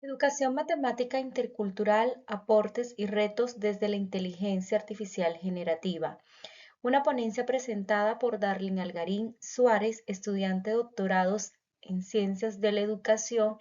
Educación matemática intercultural, aportes y retos desde la inteligencia artificial generativa. Una ponencia presentada por Darlene Algarín Suárez, estudiante de doctorados en Ciencias de la Educación,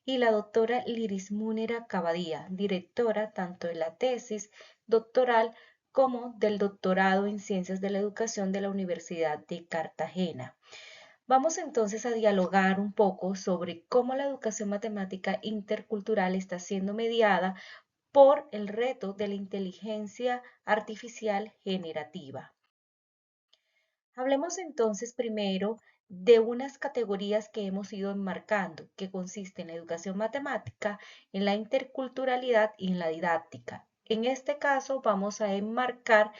y la doctora Liris Múnera Cavadía, directora tanto de la tesis doctoral como del doctorado en Ciencias de la Educación de la Universidad de Cartagena. Vamos entonces a dialogar un poco sobre cómo la educación matemática intercultural está siendo mediada por el reto de la inteligencia artificial generativa. Hablemos entonces primero de unas categorías que hemos ido enmarcando, que consisten en la educación matemática, en la interculturalidad y en la didáctica. En este caso vamos a enmarcar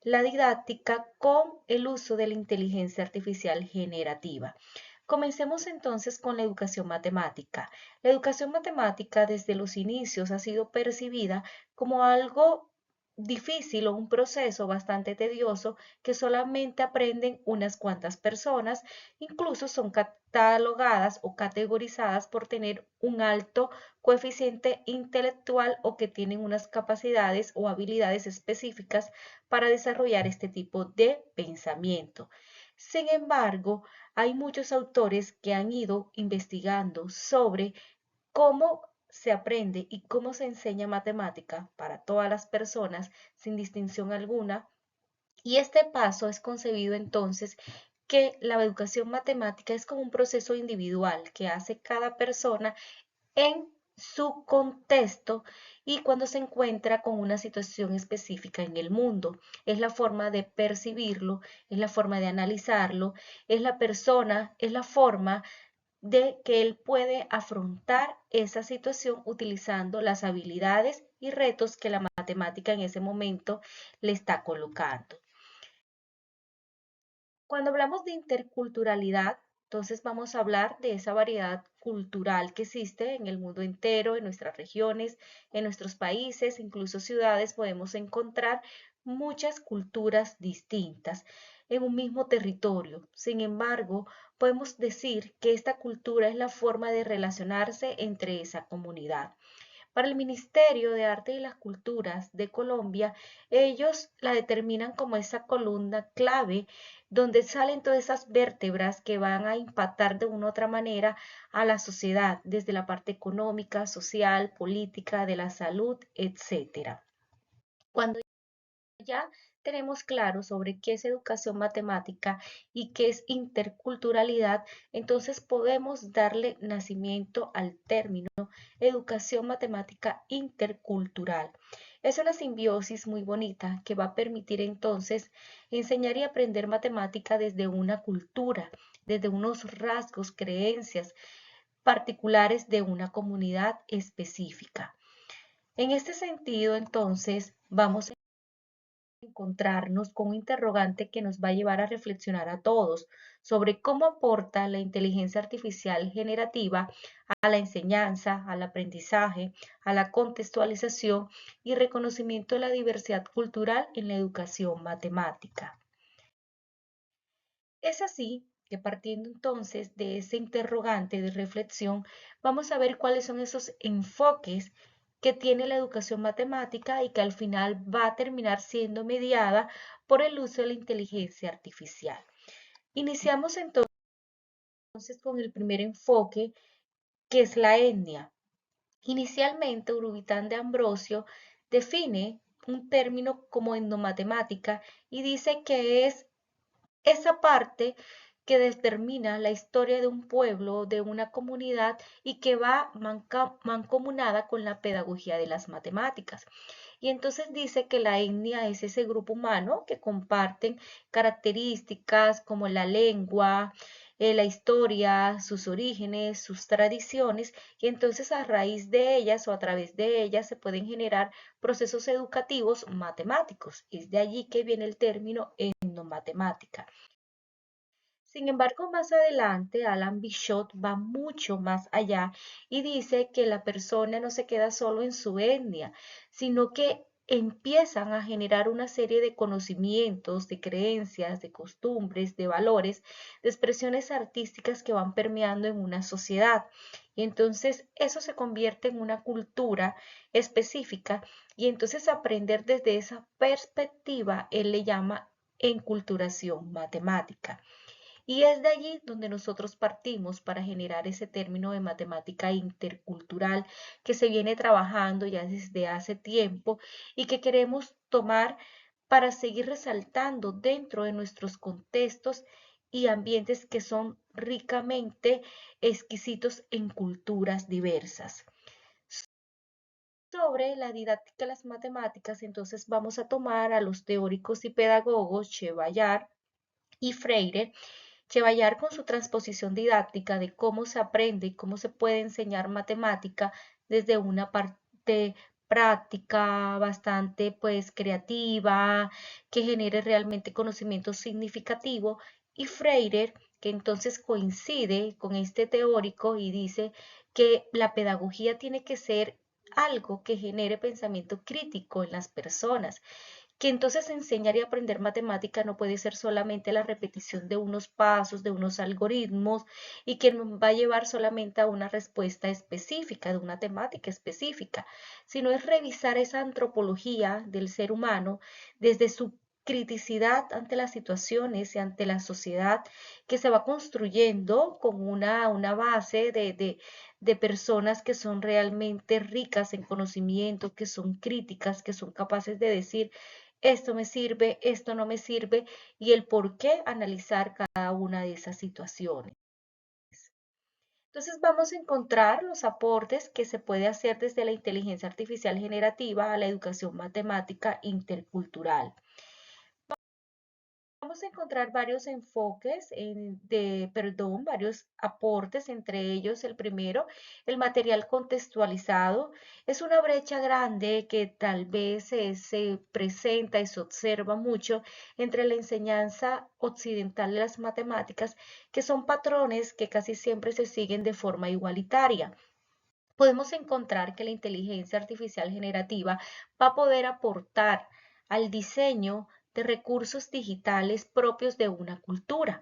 la didáctica con el uso de la inteligencia artificial generativa. Comencemos entonces con la educación matemática. La educación matemática desde los inicios ha sido percibida como algo difícil o un proceso bastante tedioso que solamente aprenden unas cuantas personas, incluso son catalogadas o categorizadas por tener un alto coeficiente intelectual o que tienen unas capacidades o habilidades específicas para desarrollar este tipo de pensamiento. Sin embargo, hay muchos autores que han ido investigando sobre cómo se aprende y cómo se enseña matemática para todas las personas sin distinción alguna. Y este paso es concebido entonces que la educación matemática es como un proceso individual que hace cada persona en su contexto y cuando se encuentra con una situación específica en el mundo. Es la forma de percibirlo, es la forma de analizarlo, es la persona, es la forma de que él puede afrontar esa situación utilizando las habilidades y retos que la matemática en ese momento le está colocando. Cuando hablamos de interculturalidad, entonces vamos a hablar de esa variedad cultural que existe en el mundo entero, en nuestras regiones, en nuestros países, incluso ciudades, podemos encontrar muchas culturas distintas en un mismo territorio. Sin embargo, podemos decir que esta cultura es la forma de relacionarse entre esa comunidad. Para el Ministerio de Arte y las Culturas de Colombia, ellos la determinan como esa columna clave donde salen todas esas vértebras que van a impactar de una u otra manera a la sociedad, desde la parte económica, social, política, de la salud, etcétera. Cuando ya tenemos claro sobre qué es educación matemática y qué es interculturalidad, entonces podemos darle nacimiento al término educación matemática intercultural. Es una simbiosis muy bonita que va a permitir entonces enseñar y aprender matemática desde una cultura, desde unos rasgos, creencias particulares de una comunidad específica. En este sentido, entonces, vamos a encontrarnos con un interrogante que nos va a llevar a reflexionar a todos sobre cómo aporta la inteligencia artificial generativa a la enseñanza, al aprendizaje, a la contextualización y reconocimiento de la diversidad cultural en la educación matemática. Es así que partiendo entonces de ese interrogante de reflexión, vamos a ver cuáles son esos enfoques que tiene la educación matemática y que al final va a terminar siendo mediada por el uso de la inteligencia artificial. Iniciamos entonces con el primer enfoque, que es la etnia. Inicialmente, Urubitán de Ambrosio define un término como etnomatemática y dice que es esa parte que determina la historia de un pueblo, de una comunidad y que va mancomunada con la pedagogía de las matemáticas. Y entonces dice que la etnia es ese grupo humano que comparten características como la lengua, la historia, sus orígenes, sus tradiciones, y entonces a raíz de ellas o a través de ellas se pueden generar procesos educativos matemáticos. Es de allí que viene el término etnomatemática. Sin embargo, más adelante, Alan Bishop va mucho más allá y dice que la persona no se queda solo en su etnia, sino que empiezan a generar una serie de conocimientos, de creencias, de costumbres, de valores, de expresiones artísticas que van permeando en una sociedad. Y entonces eso se convierte en una cultura específica y entonces aprender desde esa perspectiva, él le llama enculturación matemática. Y es de allí donde nosotros partimos para generar ese término de matemática intercultural que se viene trabajando ya desde hace tiempo y que queremos tomar para seguir resaltando dentro de nuestros contextos y ambientes que son ricamente exquisitos en culturas diversas. Sobre la didáctica de las matemáticas, entonces vamos a tomar a los teóricos y pedagogos Chevallar y Freire. Chevallar con su transposición didáctica de cómo se aprende y cómo se puede enseñar matemática desde una parte práctica, bastante pues creativa, que genere realmente conocimiento significativo, y Freire, que entonces coincide con este teórico y dice que la pedagogía tiene que ser algo que genere pensamiento crítico en las personas, que entonces enseñar y aprender matemática no puede ser solamente la repetición de unos pasos, de unos algoritmos, y que nos va a llevar solamente a una respuesta específica, de una temática específica, sino es revisar esa antropología del ser humano desde su criticidad ante las situaciones y ante la sociedad que se va construyendo con una base de personas que son realmente ricas en conocimiento, que son críticas, que son capaces de decir esto me sirve, esto no me sirve, y el por qué analizar cada una de esas situaciones. Entonces vamos a encontrar los aportes que se puede hacer desde la inteligencia artificial generativa a la educación matemática intercultural. Vamos a encontrar varios enfoques, varios aportes, entre ellos el primero, el material contextualizado. Es una brecha grande que tal vez se presenta y se observa mucho entre la enseñanza occidental de las matemáticas, que son patrones que casi siempre se siguen de forma igualitaria. Podemos encontrar que la inteligencia artificial generativa va a poder aportar al diseño de recursos digitales propios de una cultura,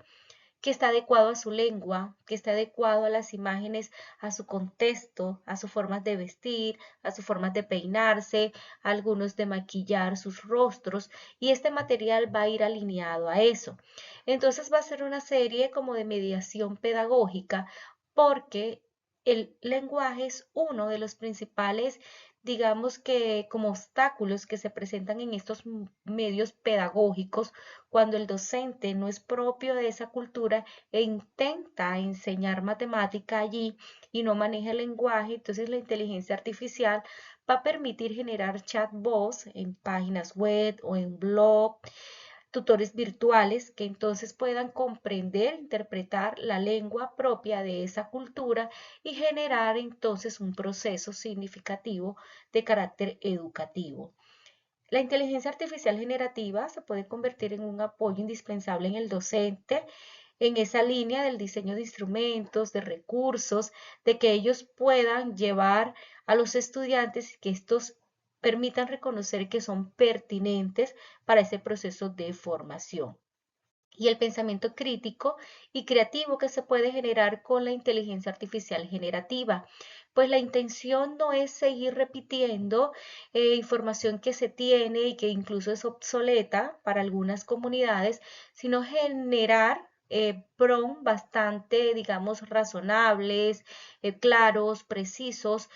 que está adecuado a su lengua, que está adecuado a las imágenes, a su contexto, a sus formas de vestir, a sus formas de peinarse, a algunos de maquillar sus rostros, y este material va a ir alineado a eso. Entonces va a ser una serie como de mediación pedagógica porque el lenguaje es uno de los principales, digamos que como obstáculos que se presentan en estos medios pedagógicos cuando el docente no es propio de esa cultura e intenta enseñar matemática allí y no maneja el lenguaje. Entonces la inteligencia artificial va a permitir generar chatbots en páginas web o en blog, tutores virtuales que entonces puedan comprender, interpretar la lengua propia de esa cultura y generar entonces un proceso significativo de carácter educativo. La inteligencia artificial generativa se puede convertir en un apoyo indispensable en el docente, en esa línea del diseño de instrumentos, de recursos, de que ellos puedan llevar a los estudiantes y que estos permitan reconocer que son pertinentes para ese proceso de formación. Y el pensamiento crítico y creativo que se puede generar con la inteligencia artificial generativa. Pues la intención no es seguir repitiendo información que se tiene y que incluso es obsoleta para algunas comunidades, sino generar prompts bastante, digamos, razonables, claros, precisos,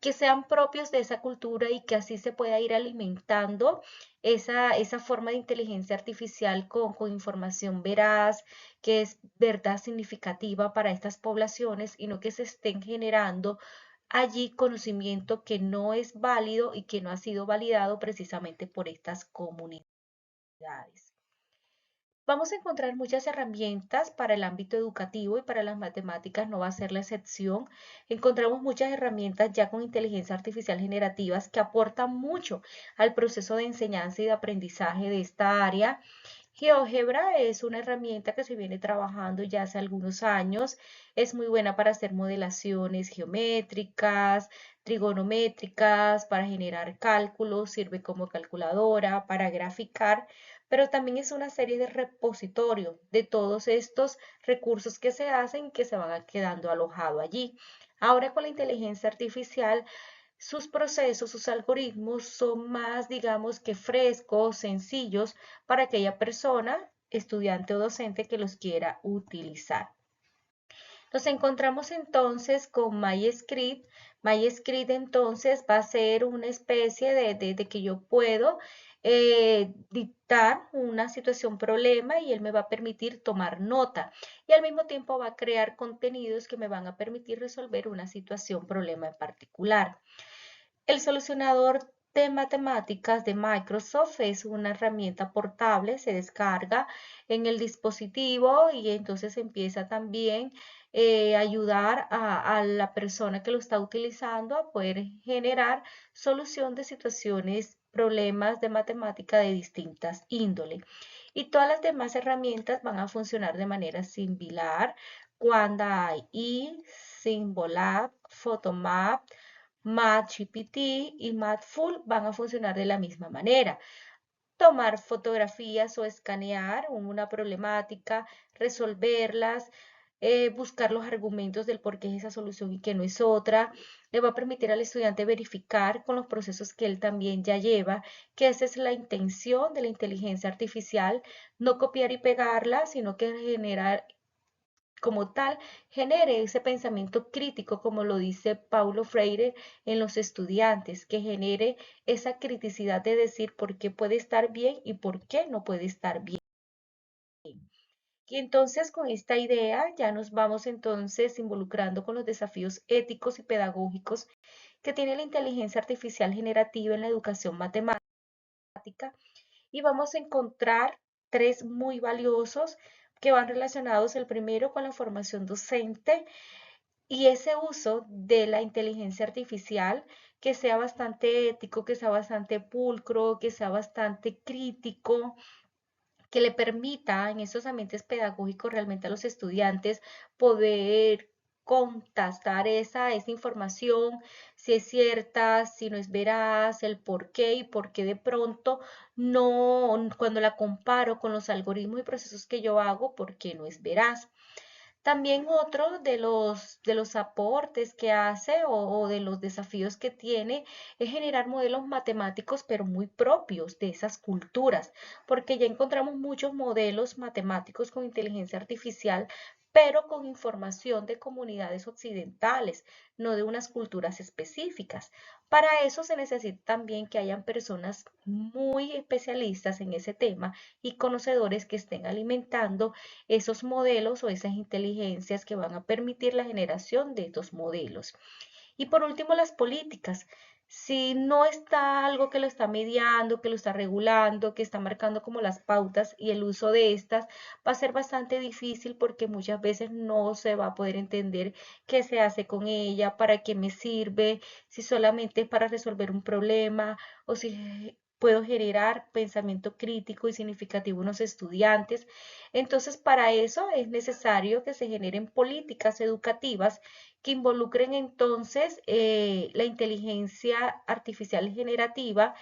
que sean propios de esa cultura y que así se pueda ir alimentando esa forma de inteligencia artificial con información veraz, que es verdad significativa para estas poblaciones y no que se estén generando allí conocimiento que no es válido y que no ha sido validado precisamente por estas comunidades. Vamos a encontrar muchas herramientas para el ámbito educativo y para las matemáticas no va a ser la excepción. Encontramos muchas herramientas ya con inteligencia artificial generativas que aportan mucho al proceso de enseñanza y de aprendizaje de esta área. GeoGebra es una herramienta que se viene trabajando ya hace algunos años. Es muy buena para hacer modelaciones geométricas, trigonométricas, para generar cálculos, sirve como calculadora, para graficar, pero también es una serie de repositorio de todos estos recursos que se hacen y que se van quedando alojados allí. Ahora con la inteligencia artificial sus procesos, sus algoritmos son más, digamos que frescos, sencillos para aquella persona, estudiante o docente que los quiera utilizar. Nos encontramos entonces con MyScript. MyScript entonces va a ser una especie de que yo puedo dictar una situación problema y él me va a permitir tomar nota y al mismo tiempo va a crear contenidos que me van a permitir resolver una situación problema en particular. El solucionador de matemáticas de Microsoft es una herramienta portable, se descarga en el dispositivo y entonces empieza también a ayudar a la persona que lo está utilizando a poder generar solución de situaciones, problemas de matemática de distintas índole. Y todas las demás herramientas van a funcionar de manera similar. Quanda AI, Symbolab, Photomap, MathGPT y Mathful van a funcionar de la misma manera. Tomar fotografías o escanear una problemática, resolverlas, buscar los argumentos del por qué es esa solución y que no es otra. Le va a permitir al estudiante verificar con los procesos que él también ya lleva, que esa es la intención de la inteligencia artificial, no copiar y pegarla, sino que generar como tal genere ese pensamiento crítico, como lo dice Paulo Freire en los estudiantes, que genere esa criticidad de decir por qué puede estar bien y por qué no puede estar bien. Y entonces con esta idea ya nos vamos entonces involucrando con los desafíos éticos y pedagógicos que tiene la inteligencia artificial generativa en la educación matemática y vamos a encontrar tres muy valiosos que van relacionados el primero con la formación docente y ese uso de la inteligencia artificial que sea bastante ético, que sea bastante pulcro, que sea bastante crítico, que le permita en esos ambientes pedagógicos realmente a los estudiantes poder contrastar esa información, si es cierta, si no es veraz, el por qué y por qué de pronto no, cuando la comparo con los algoritmos y procesos que yo hago, por qué no es veraz. También otro de los aportes que hace o de los desafíos que tiene es generar modelos matemáticos, pero muy propios de esas culturas, porque ya encontramos muchos modelos matemáticos con inteligencia artificial, pero con información de comunidades occidentales, no de unas culturas específicas. Para eso se necesita también que hayan personas muy especialistas en ese tema y conocedores que estén alimentando esos modelos o esas inteligencias que van a permitir la generación de estos modelos. Y por último, las políticas. Si no está algo que lo está mediando, que lo está regulando, que está marcando como las pautas y el uso de estas, va a ser bastante difícil porque muchas veces no se va a poder entender qué se hace con ella, para qué me sirve, si solamente es para resolver un problema o si puedo generar pensamiento crítico y significativo en los estudiantes. Entonces, para eso es necesario que se generen políticas educativas que involucren entonces la inteligencia artificial generativa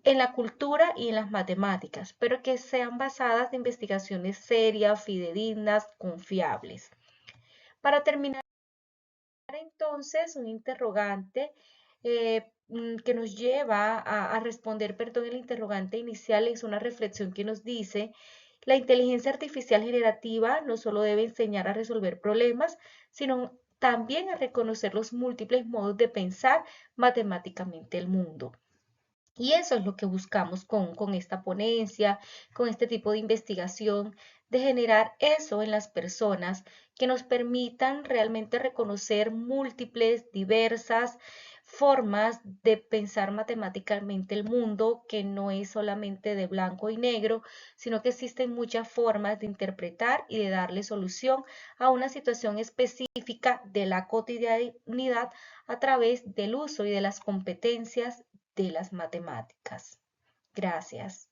en la cultura y en las matemáticas, pero que sean basadas en investigaciones serias, fidedignas, confiables. Para terminar entonces, un interrogante que nos lleva a responder, perdón, el interrogante inicial es una reflexión que nos dice, la inteligencia artificial generativa no solo debe enseñar a resolver problemas, sino también a reconocer los múltiples modos de pensar matemáticamente el mundo. Y eso es lo que buscamos con esta ponencia, con este tipo de investigación, de generar eso en las personas que nos permitan realmente reconocer múltiples, diversas formas de pensar matemáticamente el mundo, que no es solamente de blanco y negro, sino que existen muchas formas de interpretar y de darle solución a una situación específica de la cotidianidad a través del uso y de las competencias de las matemáticas. Gracias.